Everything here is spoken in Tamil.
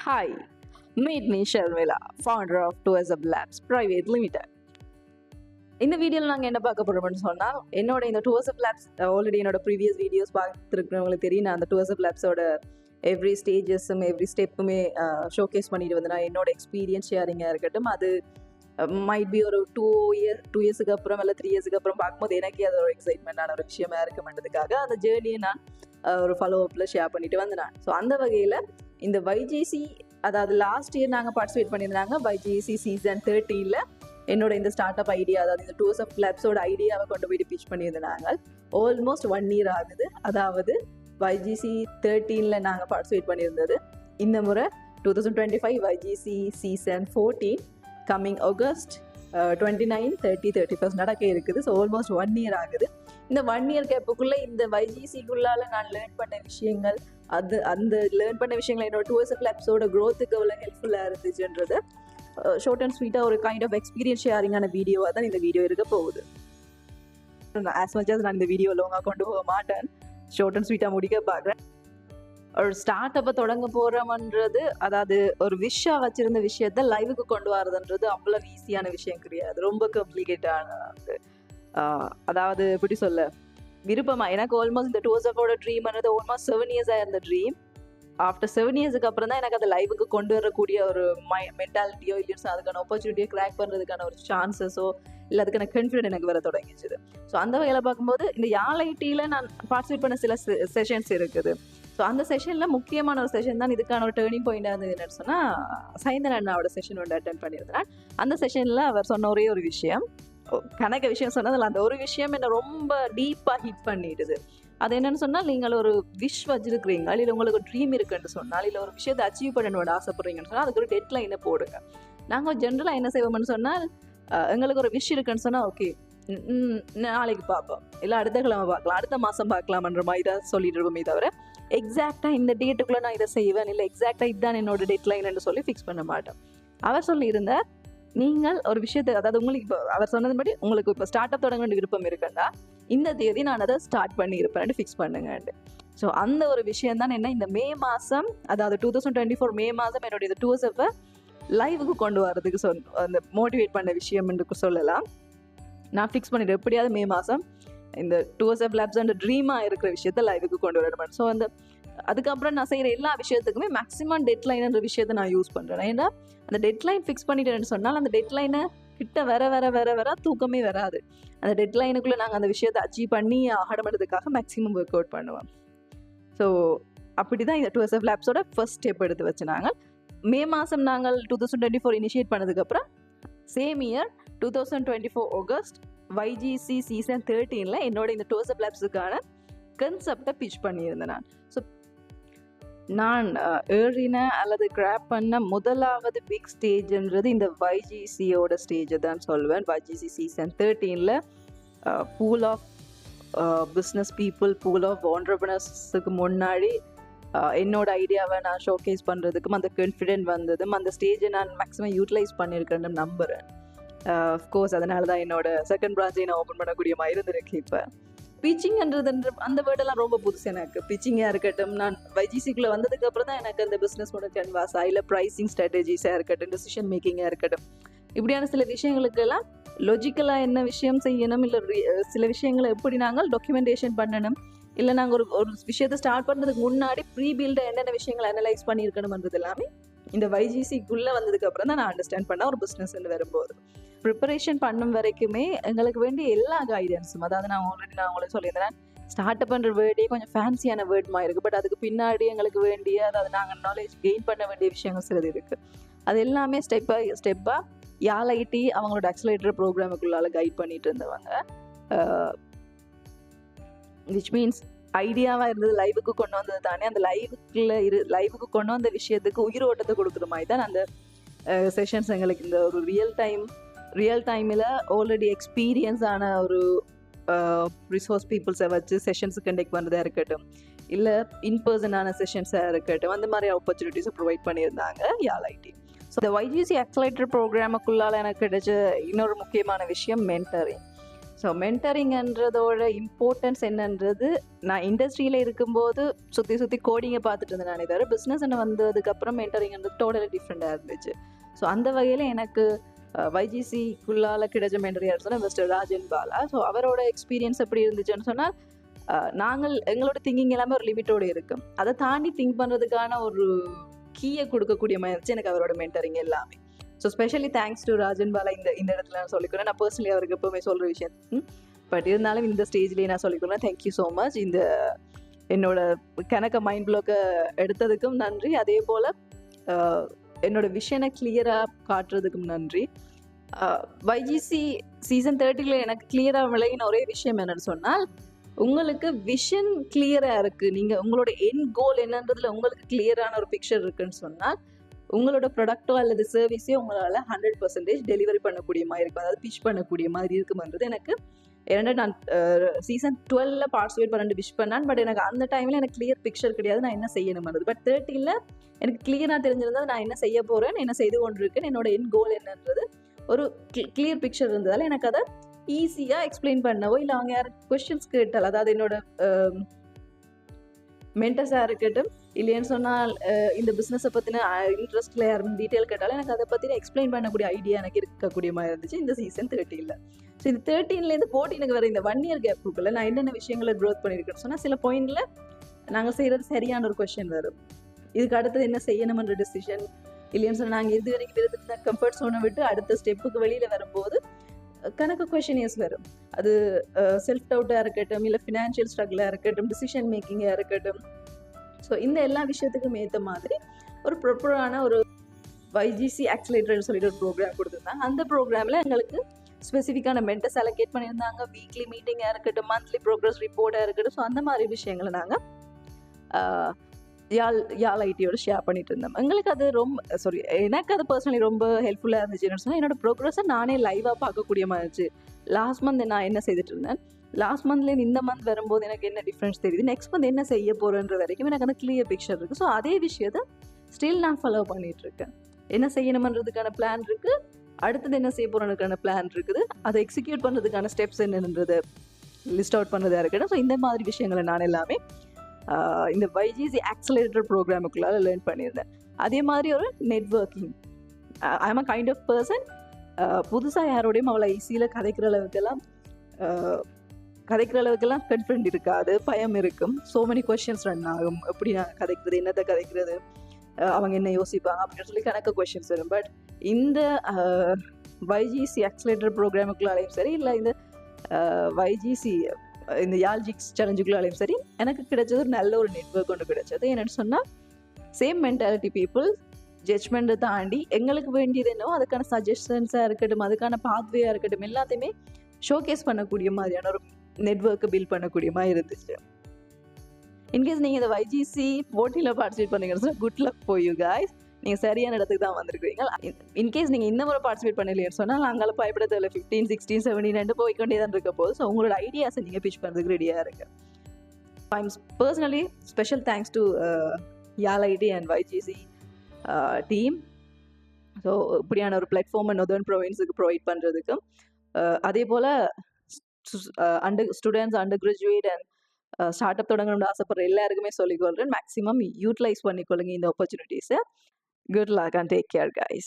Hi, meet me Sharmila, founder of 2SM Labs Private Limited. இந்த வீடியோவில் நாங்கள் என்ன பார்க்க போகிறோம்னு சொன்னால் என்னோட இந்த 2SM Labs ஆல்ரெடி என்னோட ப்ரீவியஸ் வீடியோஸ் பார்த்துருக்கிறவங்களுக்கு தெரியும். நான் அந்த 2SM Labஸோட எவ்ரி ஸ்டேஜஸும் எவ்ரி ஸ்டெப்புமே ஷோகேஸ் பண்ணிட்டு வந்து நான் என்னோட எக்ஸ்பீரியன்ஸ் ஷேரிங்காக இருக்கட்டும். அது மைட் பி ஒரு 2 இயர்ஸுக்கு அப்புறம் இல்லை 3 இயர்ஸுக்கு அப்புறம் பார்க்கும்போது எனக்கே அது ஒரு எக்ஸைட்மெண்ட்டான ஒரு விஷயமா இருக்குமென்றதுக்காக அந்த ஜேர்னியை நான் ஒரு ஃபாலோ அப்பில் ஷேர் பண்ணிட்டு வந்து நான். ஸோ அந்த வகையில் இந்த YGC, அதாவது லாஸ்ட் இயர் நாங்கள் பார்ட்டிசிபேட் பண்ணியிருந்தாங்க YGC சீசன் 13ல் என்னோட இந்த ஸ்டார்ட் அப் ஐடியா, அதாவது இந்த 2SM Labஸோட ஐடியாவை கொண்டு போயிட்டு பிச் பண்ணியிருந்தாங்க. ஆல்மோஸ்ட் 1 இயர் ஆகுது. அதாவது YGC 13ல் நாங்கள் பார்ட்டிசிபேட் பண்ணியிருந்தது. இந்த முறை 2025 YGC சீசன் 14 கம்மிங் ஆகஸ்ட் 29, 30, 31 நடக்க இருக்குது. ஸோ ஆல்மோஸ்ட் 1 இயர் ஆகுது. இந்த 1 இயர் கேப்புக்குள்ளே இந்த YGCக்குள்ளால நான் லேர்ன் பண்ண விஷயங்கள், அந்த லேர்ன் பண்ண விஷயங்கள் என்னோட 2SM Labஸோட க்ரோத்துக்கு எவ்வளோ ஹெல்ப்ஃபுல்லாக இருந்துச்சுன்றது ஷார்ட் அண்ட் ஸ்வீட்டாக ஒரு கைண்ட் ஆஃப் எக்ஸ்பீரியன்ஸ் ஷேரிங்கான வீடியோவாக தான் இந்த வீடியோ இருக்க போகுது. ஆஸ் மச் நான் இந்த வீடியோ லாங்காக கொண்டு போக மாட்டேன், ஷார்ட் அண்ட் ஸ்வீட்டாக முடிக்க பார்க்குறேன். ஒரு ஸ்டார்ட் அப்பை தொடங்க போகிறோம்ன்றது, அதாவது ஒரு விஷயம் வச்சிருந்த விஷயத்த லைவுக்கு கொண்டு வரதுன்றது அவ்வளோ ஈஸியான விஷயம் கிடையாது, ரொம்ப காம்ப்ளிகேட்டானது. அதாவது எப்படி சொல்ல, விருப்பமாக எனக்கு ஆல்மோஸ்ட் இந்த 2SMோட ட்ரீம்ன்றது ஆல்மோஸ்ட் 7 இயர்ஸாக இருந்த ட்ரீம். ஆஃப்டர் 7 இயர்ஸுக்கு அப்புறம் தான் எனக்கு அதை லைவுக்கு கொண்டு வரக்கூடிய ஒரு மென்டாலிட்டியோ இல்லையோ அதுக்கான ஆப்பர்ச்சுனிட்டியோ கிராக் பண்ணுறதுக்கான ஒரு சான்சஸோ இல்லை அதுக்கான கான்ஃபிடென்ட் எனக்கு வர தொடங்கிச்சுது. ஸோ அந்த வகையில் பார்க்கும்போது இந்த YALITயில் நான் பார்ட்டிசிபேட் பண்ண சில செஷன்ஸ் இருக்குது. ஸோ அந்த செஷனில் முக்கியமான ஒரு செஷன் தான் இதுக்கான ஒரு டேர்னிங் பாயிண்டாக இருந்தது. என்னன்னு சொன்னால், சைந்தன் அண்ணாவோட செஷன் ஒன்று அட்டென்ட் பண்ணியிருந்தேன். அந்த செஷனில் அவர் சொன்ன ஒரே ஒரு விஷயம், கணக்க விஷயம் சொன்னதில் அந்த ஒரு விஷயம் என்னை ரொம்ப டீப்பாக ஹிட் பண்ணிடுது. அது என்னன்னு சொன்னால், நீங்கள் ஒரு விஷ் வச்சிருக்கிறீங்க, இல்லை உங்களுக்கு ஒரு ட்ரீம் இருக்குன்னு சொன்னால், இல்லை ஒரு விஷயத்தை அச்சீவ் பண்ணணும்னு ஆசைப்படுறீங்கன்னு சொன்னால் அதுக்கு ஒரு டெட்லைனை போடுங்க. நாங்கள் ஜென்ரலாக என்ன செய்வோம்னு சொன்னால், எங்களுக்கு ஒரு விஷ் இருக்குன்னு சொன்னால் ஓகே நாளைக்கு பார்ப்போம், இல்லை அடுத்த கிழமை பார்க்கலாம், அடுத்த மாதம் பார்க்கலாம்ன்ற மாதிரி தான் சொல்லிட்டு இருப்போமே தவிர எக்ஸாக்டாக இந்த டேட்டுக்குள்ளே நான் இதை செய்வேன், இல்லை எக்ஸாக்டாக இதுதான் என்னோட டெட்லைன்னு சொல்லி ஃபிக்ஸ் பண்ண மாட்டோம். அவர் சொல்லியிருந்தார், நீங்கள் ஒரு விஷயத்தை, அதாவது உங்களுக்கு இப்போ அவர் சொன்னதுபடி உங்களுக்கு இப்போ ஸ்டார்ட் அப் தொடங்க வேண்டிய விருப்பம் இருக்குன்னா இந்த தேதி நான் அதை ஸ்டார்ட் பண்ணியிருப்பேன் ஃபிக்ஸ் பண்ணுங்கன்ட்டு. ஸோ அந்த ஒரு விஷயம் தான் என்ன, இந்த மே மாதம், அதாவது 2024 மே மாதம் என்னுடைய இந்த 2SMை லைவுக்கு கொண்டு வரதுக்கு அந்த மோட்டிவேட் பண்ண விஷயம் என்று சொல்லலாம். நான் ஃபிக்ஸ் பண்ணிவிட்டு எப்படியாவது மே மாதம் இந்த 2SM Labs அந்த ட்ரீமாக இருக்கிற விஷயத்த லைவுக்கு கொண்டு வரணும். ஸோ அதுக்கப்புறம் நான் செய்கிற எல்லா விஷயத்துக்குமே மேக்ஸிமம் டெட்லைன்ன்ற விஷயத்தை நான் யூஸ் பண்ணுறேன். ஏன்னா அந்த டெட்லைன் ஃபிக்ஸ் பண்ணிட்டேன்னு சொன்னால் அந்த டெட்லைனை கிட்ட வர தூக்கமே வராது. அந்த டெட்லைனுக்குள்ளே நாங்கள் அந்த விஷயத்தை அச்சீவ் பண்ணி ஆகணுன்றதுக்காக மேக்ஸிமம் ஒர்க் அவுட் பண்ணுவோம். ஸோ அப்படி தான் இந்த 2SM Labஸோட ஃபர்ஸ்ட் ஸ்டெப் எடுத்து வச்சு நாங்கள் மே மாதம் நாங்கள் 2024 இனிஷியேட் பண்ணதுக்கப்புறம் same year 2024 August YGC season 13ல் என்னோட இந்த 2SM Labஸுக்கான கன்செப்டை பிச் பண்ணியிருந்தேன் நான். ஸோ நான் ஏறின அல்லது கிராப் பண்ண முதலாவது பிக் ஸ்டேஜ்ன்றது இந்த YGCயோட ஸ்டேஜை தான் சொல்வேன். YGC சீசன் 13ல் pool of business people, pool of ஆண்டர்பிரினர்ஸுக்கு முன்னாடி என்னோட ஐடியாவை நான் ஷோகேஸ் பண்ணுறதுக்கும் அந்த கான்ஃபிடென்ட் வந்ததும் அந்த ஸ்டேஜை நான் மேக்ஸிமம் யூட்டிலைஸ் பண்ணியிருக்கேன்னு நம்புகிறேன். அஃப்கோர்ஸ் அதனால தான் என்னோட செகண்ட் பிரான்ச்சை நான் ஓப்பன் பண்ணக்கூடிய மாதிரி இருந்திருக்கு. இப்போ பிச்சிங்ன்றது அந்த வேர்டெல்லாம் ரொம்ப புதுசு எனக்கு. பிச்சிங்காக இருக்கட்டும், நான் YGCக்குள்ளே வந்ததுக்கு அப்புறம் தான் எனக்கு அந்த பிஸ்னஸோட கேன்வாஸாக இல்லை ப்ரைஸிங் ஸ்ட்ராட்டஜிஸாக இருக்கட்டும், டெசிஷன் மேக்கிங்காக இருக்கட்டும், இப்படியான சில விஷயங்களுக்கெல்லாம் லாஜிக்கலாக என்ன விஷயம் செய்யணும், இல்லை சில விஷயங்களை எப்படி நாங்கள் டாக்குமெண்டேஷன் பண்ணணும், இல்லை நாங்கள் ஒரு விஷயத்தை ஸ்டார்ட் பண்ணுறதுக்கு முன்னாடி ப்ரீ பில்டாக என்னென்ன விஷயங்களை அனலைஸ் பண்ணியிருக்கணும்ன்றது எல்லாமே இந்த YGCக்குள்ளே வந்ததுக்கு அப்புறம் தான் நான் அண்டர்ஸ்டாண்ட் பண்ண ஒரு பிஸ்னஸ்ன்னு வரும்போது. ப்ரிப்பரேஷன் பண்ணும் வரைக்குமே எங்களுக்கு வேண்டிய எல்லா கைடன்ஸும், அதாவது நான் உங்களுக்கு சொல்லியிருந்தேன், ஸ்டார்ட் அப் பண்ணுற வேர்டே கொஞ்சம் ஃபேன்சியான வேர்ட் மாதிரி இருக்குது. பட் அதுக்கு பின்னாடி எங்களுக்கு வேண்டிய, அதாவது நாங்கள் நாலேஜ் கெயின் பண்ண வேண்டிய விஷயங்கள் சிலது இருக்குது. அது எல்லாமே ஸ்டெப்பாக YALIT அவங்களோட அக்ஸலரேட்டர் ப்ரோக்ராமுக்குள்ளால கைட் பண்ணிட்டு இருந்தவங்க. விச் மீன்ஸ் ஐடியாவாக இருந்தது லைவுக்கு கொண்டு வந்தது தானே, அந்த லைவுக்கு கொண்டு வந்த விஷயத்துக்கு உயிர் ஓட்டத்தை கொடுக்குற மாதிரி தான் அந்த செஷன்ஸ் எங்களுக்கு இந்த ஒரு ரியல் டைமில் ஆல்ரெடி எக்ஸ்பீரியன்ஸ் ஆன ஒரு ரிசோர்ஸ் பீப்புள்ஸை வச்சு செஷன்ஸ் கண்டக்ட் பண்ணுறதா இருக்கட்டும், இல்லை இன்பர்சனான செஷன்ஸாக இருக்கட்டும், அந்த மாதிரி ஆப்பர்ச்சுனிட்டிஸை ப்ரொவைட் பண்ணியிருந்தாங்க YALIT. ஸோ இந்த YGC அக்ஸலரேட்டர் ப்ரோக்ராமுக்குள்ளால் எனக்கு கிடைச்ச இன்னொரு முக்கியமான விஷயம் மென்டரிங். ஸோ மென்டரிங்ன்றதோட இம்பார்ட்டன்ஸ் என்னன்றது நான் இண்டஸ்ட்ரியில் இருக்கும்போது சுற்றி சுற்றி கோடிங்கை பார்த்துட்டு இருந்தேன் நானே தவிர பிஸ்னஸ் வந்ததுக்கப்புறம் மென்டரிங்ன்றது டோட்டலி டிஃப்ரெண்ட்டாக இருந்துச்சு. ஸோ அந்த வகையில் எனக்கு வைஜிசிக்குள்ளால் கிடைச்ச மென்டர் யார் சொன்னால் மிஸ்டர் ராஜன் பாலா. ஸோ அவரோட எக்ஸ்பீரியன்ஸ் எப்படி இருந்துச்சுன்னு சொன்னால் நாங்கள் எங்களோட திங்கிங் எல்லாமே ஒரு லிமிட்டோடு இருக்கும். அதை தாண்டி திங்க் பண்ணுறதுக்கான ஒரு கீயை கொடுக்கக்கூடிய மாதிரி இருந்துச்சு எனக்கு அவரோட மென்டரிங் எல்லாமே. So specially thanks to Rajan Bala இந்த இடத்துல நான் சொல்லிக்கிறேன். நான் பர்சனலி அவருக்கு எப்போவுமே சொல்கிற விஷயம், பட் இருந்தாலும் இந்த ஸ்டேஜ்லேயே நான் சொல்லிக்கிறேன் தேங்க்யூ ஸோ மச். இந்த என்னோட கணக்க மைண்ட் ப்ளாக்கை எடுத்ததுக்கும் நன்றி. அதே போல் என்னோட விஷனை கிளியராக காட்டுறதுக்கும் நன்றி. வைஜிசி சீசன் 30 எனக்கு கிளியராக விளையின ஒரே விஷயம் என்னன்னு சொன்னால், உங்களுக்கு விஷன் கிளியராக இருக்குது, நீங்கள் உங்களோட எண்ட் கோல் என்னன்றதுல உங்களுக்கு கிளியரான ஒரு பிக்சர் இருக்குன்னு சொன்னால் உங்களோட ப்ராடக்ட்டோ அல்லது சர்வீஸையோ உங்களால் 100% டெலிவரி பண்ணக்கூடிய மாதிரி இருக்கும், அதாவது பிச் பண்ணக்கூடிய மாதிரி இருக்குமன்றது எனக்கு. ஏன்னா நான் சீசன் 12 பார்ட்டிசிபேட் பண்ணிட்டு விஷ் பண்ணேன், பட் எனக்கு அந்த டைமில் எனக்கு கிளியர் பிக்சர் கிடையாது நான் என்ன செய்யணும்ன்றது. பட் 30 எனக்கு கிளியராக தெரிஞ்சிருந்தது நான் என்ன செய்ய போகிறேன், என்ன செய்து கொண்டிருக்கேன், என்னோட எண்ட் கோல் என்னன்றது ஒரு கிளியர் பிக்சர் இருந்ததால் எனக்கு அதை ஈஸியாக எக்ஸ்பிளைன் பண்ணவோ இல்லை அவங்க யார் கொஸ்டின்ஸ் கேட்டால், அதாவது என்னோட மென்டர்ஸாக இருக்கட்டும் இல்லைன்னு சொன்னால் இந்த பிஸ்னஸை பற்றின இன்ட்ரெஸ்ட்டில் யாரும் டீட்டெயில் கேட்டாலும் எனக்கு அதை பற்றின எக்ஸ்பிளைன் பண்ணக்கூடிய ஐடியா எனக்கு இருக்கக்கூடிய மாதிரி இருந்துச்சு இந்த சீசன் 30. ஸோ இந்த 13 14 வர இந்த 1 year கேப்புக்குள்ள நான் என்னென்ன விஷயங்களை க்ரோத் பண்ணியிருக்கேன்னு சொன்னால் சில பாயிண்டில் நாங்கள் செய்கிறது சரியான ஒரு கொஸ்டின் வரும், இதுக்கு அடுத்தது என்ன செய்யணுமன்ற டிசிஷன் இல்லைன்னு சொன்னால் நாங்கள் இது வரைக்கும் இருந்துட்டு கம்ஃபர்ட் ஜோனை விட்டு அடுத்த ஸ்டெப்புக்கு வெளியில் வரும்போது கணக்கு கொஷினியர்ஸ் வரும். அது செல்ஃப் டவுட்டாக இருக்கட்டும் இல்லை ஃபினான்ஷியல் ஸ்ட்ரகிளாக இருக்கட்டும் டிசிஷன் மேக்கிங்காக இருக்கட்டும். ஸோ இந்த எல்லா விஷயத்துக்கும் ஏற்ற மாதிரி ஒரு ப்ராப்பரான ஒரு வைஜிசி ஆக்சிலேட்டர்னு சொல்லிட்டு ஒரு ப்ரோக்ராம் கொடுத்துருந்தாங்க. அந்த ப்ரோக்ராமில் எங்களுக்கு ஸ்பெசிஃபிக்கான மென்டர்ஸ் அலோகேட் பண்ணியிருந்தாங்க. வீக்லி மீட்டிங்காக இருக்கட்டும், மந்த்லி ப்ரோக்ரஸ் ரிப்போர்ட்டாக இருக்கட்டும். ஸோ அந்த மாதிரி விஷயங்களை நாங்கள் யாழ் ஐடியோட ஷேர் பண்ணிட்டு இருந்தோம். எங்களுக்கு அது எனக்கு அது பர்சனலி ரொம்ப ஹெல்ப்ஃபுல்லாக இருந்துச்சுன்னு சொன்னால் என்னோட ப்ரோக்ரஸை நானே லைவாக பார்க்கக்கூடிய மாதிரி இருந்துச்சு. லாஸ்ட் மந்த் நான் என்ன செய்துட்டு இருந்தேன், லாஸ்ட் மந்த்லேருந்து இந்த மந்த் வரும்போது எனக்கு என்ன டிஃப்ரென்ஸ் தெரியுது, நெக்ஸ்ட் மந்த் என்ன செய்ய போகிறேன்ற வரைக்கும் எனக்கு அந்த கிளியர் பிக்சர் இருக்குது. ஸோ அதே விஷயத்தை ஸ்டில் நான் ஃபாலோ பண்ணிகிட்ருக்கேன். என்ன செய்யணுமன்றதுக்கான பிளான் இருக்குது, அடுத்தது என்ன செய்ய போகிறதுக்கான பிளான் இருக்குது, அதை எக்ஸிக்யூட் பண்ணுறதுக்கான ஸ்டெப்ஸ் என்னன்றது லிஸ்ட் அவுட் பண்ணுறதா இருக்கட்டும். ஸோ இந்த மாதிரி விஷயங்களை நான் எல்லாமே இந்த வைஜிசி ஆக்சிலேட்டர் ப்ரோக்ராமுக்குள்ளால லேர்ன் பண்ணியிருந்தேன். அதே மாதிரி ஒரு networking, I am a kind of person, புதுசாக யாரோடையும் அவ்வளோ ஈஸியில் கதைக்கிற அளவுக்கெல்லாம் கான்ஃபிடென்ட் இருக்காது, பயம் இருக்கும். ஸோ மெனி கொஷின்ஸ் ரன் ஆகும், எப்படி நான் கதைக்கிறது, என்னத்தை கதைக்கிறது, அவங்க என்ன யோசிப்பாங்க அப்படின்னு சொல்லி கணக்கு கொஷின்ஸ் வரும். பட் இந்த வைஜிசி ஆக்சிலேட்டர் ப்ரோக்ராமுக்குள்ளாலையும் சரி இல்லை இந்த வைஜிசி இந்த யாழ்ஜிக்ஸ் சேலஞ்சுக்குள்ளாலையும் சரி எனக்கு கிடைச்சது ஒரு நல்ல ஒரு நெட்வொர்க் ஒன்று கிடைச்சது. என்னென்னு சொன்னால் சேம் மென்டாலிட்டி பீப்புள், ஜட்ஜ்மெண்ட்டை தாண்டி எங்களுக்கு வேண்டியது என்னவோ அதுக்கான சஜஷன்ஸாக இருக்கட்டும், அதுக்கான பாத்வேயாக இருக்கட்டும், எல்லாத்தையுமே ஷோகேஸ் பண்ணக்கூடிய மாதிரியான ஒரு நெட்வொர்க்கை பில்ட் பண்ணக்கூடிய மாதிரி இருந்துச்சு. இன்கேஸ் நீங்கள் இந்த வைஜிசி போட்டியில் பார்ட்டிசிபேட் பண்ணீங்கன்னு சொன்னால் good luck for you guys. நீங்கள் சரியான இடத்துக்கு தான் வந்திருக்கிறீங்க. இன்கேஸ் நீங்கள் இந்த முறை பார்ட்டிசிபேட் பண்ணலைன்னு சொன்னால் நாங்கள் பயப்பட தேவை 15, 16, 17 போய்கொண்டே தான் இருக்க போது. ஸோ உங்களோட ஐடியாஸை நீங்கள் பிச் பண்ணுறதுக்கு ரெடியாக இருக்கு. I'm personally special thanks to Yarl IT and YGC team. So இப்படியான ஒரு பிளாட்ஃபார்மை நொதர்ன் ப்ரொவின்ஸுக்கு ப்ரொவைட் பண்ணுறதுக்கும் அதே போல் students undergraduate and start up தொடங்கணும்னு ஆசைப்படுற எல்லாருக்குமே சொல்லிக்கொள்கிறேன், மேக்ஸிமம் யூட்டிலைஸ் பண்ணிக்கொள்ளுங்க இந்த ஆப்பர்ச்சுனிட்டிஸை. Good luck and take care, guys.